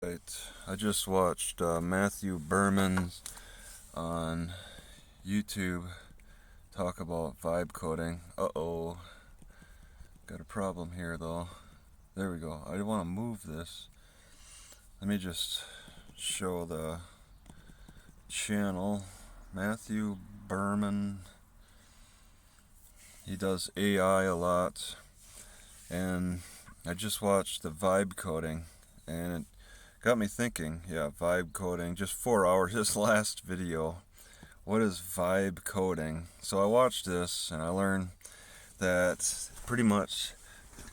Right. I just watched Matthew Berman on YouTube talk about vibe coding. Uh-oh. Got a problem here, though. There we go. I want to move this. Let me just show the channel. Matthew Berman. He does AI a lot. And I just watched the vibe coding. And it got me thinking. Yeah, vibe coding. Just 4 hours. This last video. What is vibe coding? So I watched this and I learned that pretty much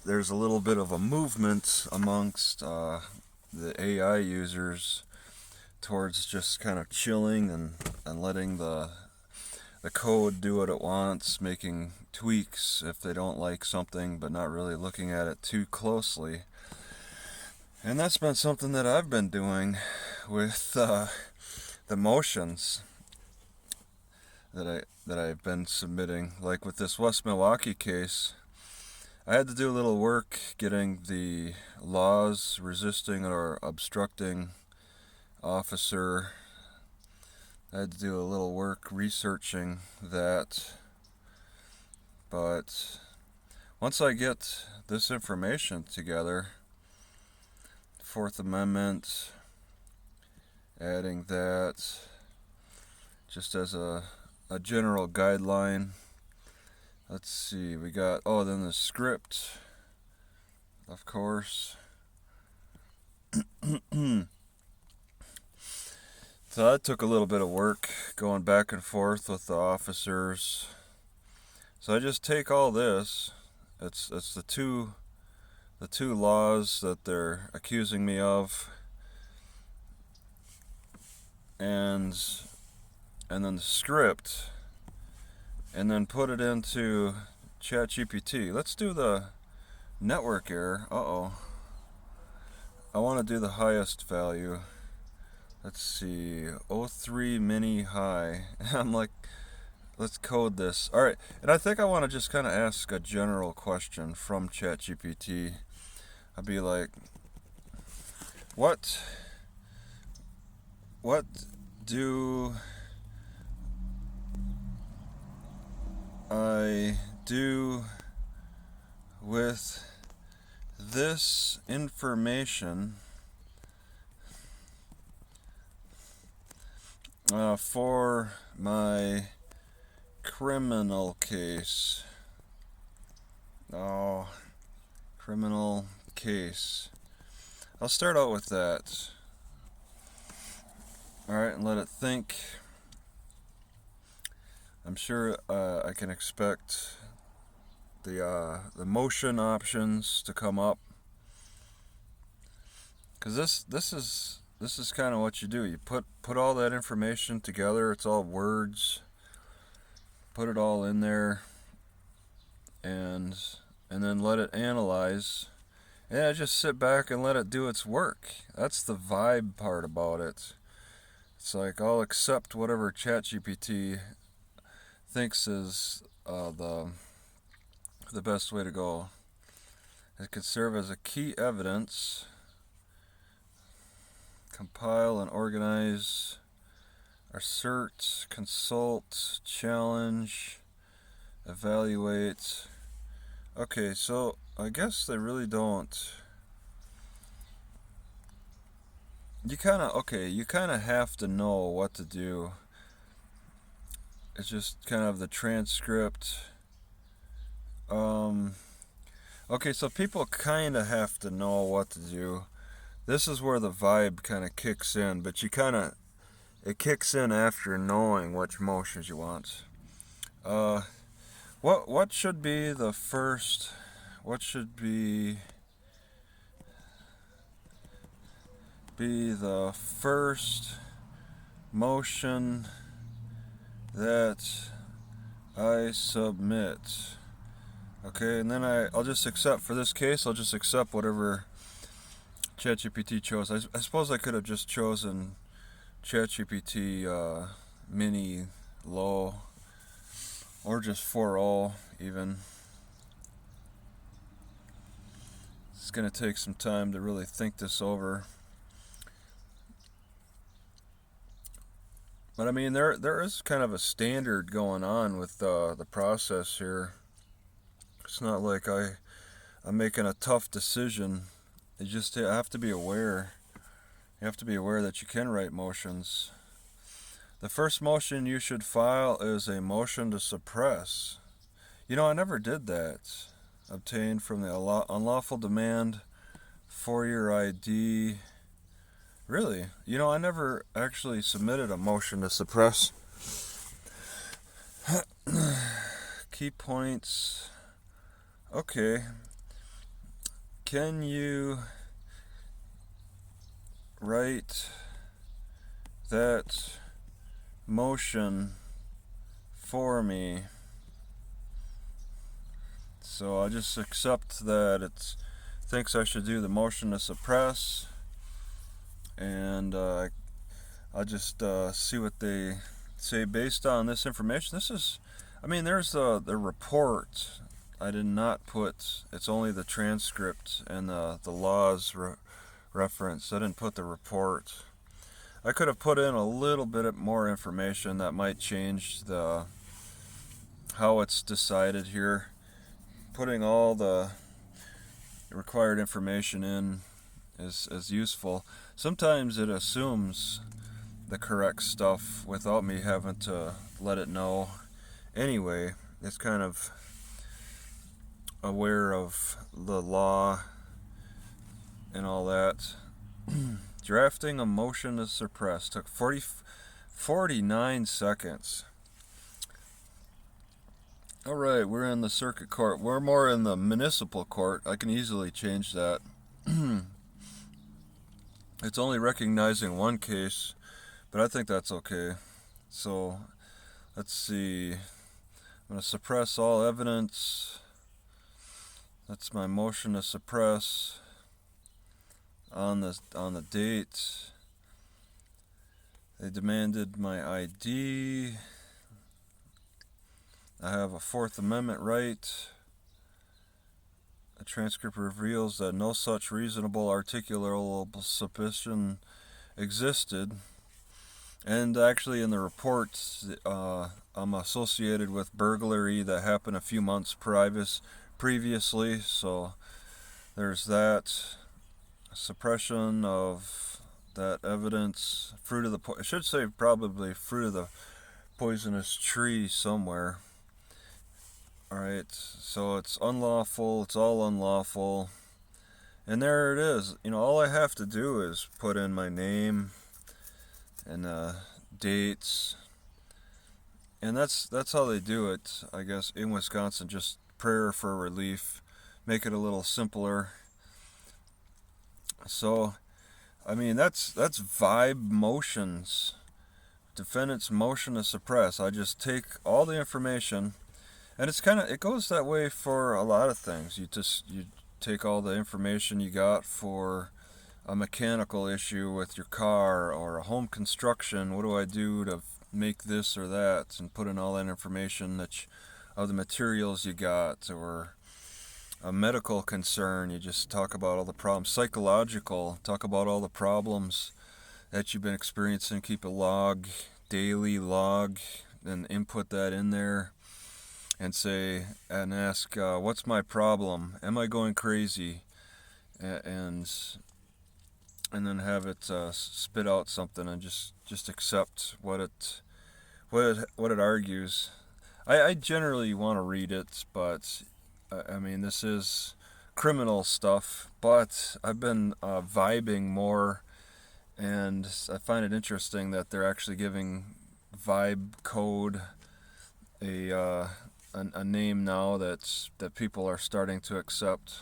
there's a little bit of a movement amongst the AI users towards just kind of chilling and letting the code do what it wants, making tweaks if they don't like something, but not really looking at it too closely. And that's been something that I've been doing with the motions that I've been submitting. Like with this West Milwaukee case, I had to do a little work getting the laws resisting or obstructing officer. I had to do a little work researching that. But once I get this information together, Fourth Amendment, adding that just as a general guideline. Let's see, we got, then the script, of course. So that took a little bit of work, going back and forth with the officers. So I just take all this, it's the two laws that they're accusing me of, and then the script, and then put it into ChatGPT. Let's do the network error. I want to do the highest value. Let's see, 03 mini high. I'm like, let's code this. Alright, and I think I want to just kind of ask a general question from ChatGPT. I'd be like, what do I do with this information for my criminal case? Criminal case. I'll start out with that. Alright, and let it think. I'm sure I can expect the motion options to come up, because this is kind of what you do. You put all that information together. It's all words. Put it all in there, and then let it analyze. Yeah, just sit back and let it do its work. That's the vibe part about it. It's like, I'll accept whatever ChatGPT thinks is the best way to go. It could serve as a key evidence. Compile and organize. Assert, consult, challenge, evaluate. Okay, so I guess they really don't. You kind of have to know what to do. It's just kind of the transcript. Okay, so people kind of have to know what to do. This is where the vibe kind of kicks in, but it kicks in after knowing which motions you want. What should be the first? What should be the first motion that I submit? Okay, and then I'll just accept, for this case, I'll just accept whatever ChatGPT chose. I suppose I could have just chosen ChatGPT mini low, or just 4.0 even. It's going to take some time to really think this over. But I mean, there is kind of a standard going on with the process here. It's not like I'm making a tough decision. You just have to be aware. You have to be aware that you can write motions. The first motion you should file is a motion to suppress. You know, I never did that. Obtained from the unlawful demand for your ID. Really? You know, I never actually submitted a motion to suppress. Key points. Okay. Can you write that motion for me? So I'll just accept that it thinks I should do the motion to suppress, and I'll just see what they say based on this information. This is, I mean, there's the report. I did not put, it's only the transcript and the laws reference. I didn't put the report. I could have put in a little bit more information that might change the how it's decided here. Putting all the required information in is useful. Sometimes it assumes the correct stuff without me having to let it know. Anyway, it's kind of aware of the law and all that. Drafting a motion to suppress took 49 seconds. Alright, we're in the circuit court. We're more in the municipal court. I can easily change that. It's only recognizing one case, but I think that's okay. So, let's see. I'm going to suppress all evidence. That's my motion to suppress on the date. They demanded my ID. I have a Fourth Amendment right. The transcript reveals that no such reasonable articulable suspicion existed. And actually in the report, I'm associated with burglary that happened a few months previously, so there's that. Suppression of that evidence. It should say probably fruit of the poisonous tree somewhere. Alright, so it's unlawful, it's all unlawful. And there it is. You know, all I have to do is put in my name and dates. And that's how they do it, I guess, in Wisconsin. Just prayer for relief. Make it a little simpler. So, I mean, that's vibe motions. Defendant's motion to suppress. I just take all the information. And it goes that way for a lot of things. You take all the information you got for a mechanical issue with your car or a home construction. What do I do to make this or that? And put in all that information of the materials you got. Or a medical concern, you just talk about all the problems. Psychological, talk about all the problems that you've been experiencing. Keep a daily log, and input that in there. And ask, what's my problem? Am I going crazy? And then have it spit out something, and just accept what it argues. I generally want to read it, but I mean, this is criminal stuff. But I've been vibing more, and I find it interesting that they're actually giving vibe code a name now that people are starting to accept.